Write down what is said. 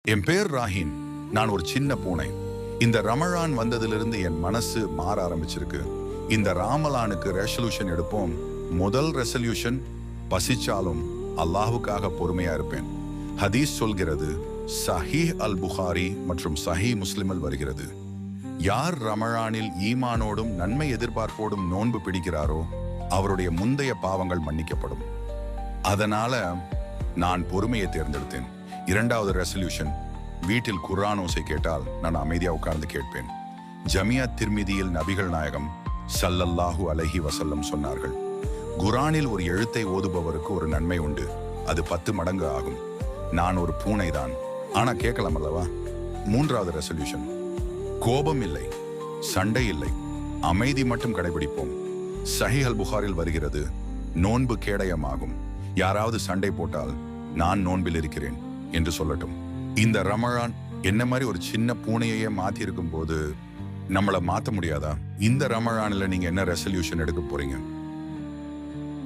என் பேர் ராஹின். நான் ஒரு சின்ன பூனை. இந்த ரமழான் வந்ததிலிருந்து என் மனசு மாற ஆரம்பிச்சிருக்கு. இந்த ராமலானுக்கு ரெசல்யூஷன் எடுப்போம். முதல் ரெசல்யூஷன், பசிச்சாலும் அல்லாஹுக்காக பொறுமையா இருப்பேன். ஹதீஸ் சொல்கிறது, சஹீஹ் அல் புகாரி மற்றும் சஹீஹ் முஸ்லிமில் வருகிறது, யார் ரமழானில் ஈமானோடும் நன்மை எதிர்பார்ப்போடும் நோன்பு பிடிக்கிறாரோ அவருடைய முந்தைய பாவங்கள் மன்னிக்கப்படும். அதனால நான் பொறுமையை தேர்ந்தெடுத்தேன். இரண்டாவது ரெசல்யூஷன், வீட்டில் குர்ஆன் ஓசை கேட்டால் நான் அமைதியா உட்கார்ந்து கேட்பேன். ஜமியா திர்மிதியில் நபிகள் நாயகம் ஸல்லல்லாஹு அலைஹி வஸல்லம் சொன்னார்கள், குர்ஆனில் ஒரு எழுத்தை ஓதுபவருக்கு ஒரு நன்மை உண்டு, அது 10 மடங்கு ஆகும். நான் ஒரு பூனை தான், ஆனா கேட்கலாம் அல்லவா? மூன்றாவது ரெசல்யூஷன், கோபம் இல்லை, சண்டை இல்லை, அமைதி மட்டும் கடைபிடிப்போம். சஹீஹ் அல் புகாரில் வருகிறது, நோன்பு கேடயமாகும். யாராவது சண்டை போட்டால் நான் நோன்பில் இருக்கிறேன் என்று சொல்லட்டும். இந்த ரமழான் என்ன மாதிரி ஒரு சின்ன பூனையையே மாத்தி இருக்கும் போது நம்மளை மாத்த முடியாதா? இந்த ரமழான்ல நீங்க என்ன ரெசல்யூஷன் எடுக்க போறீங்க?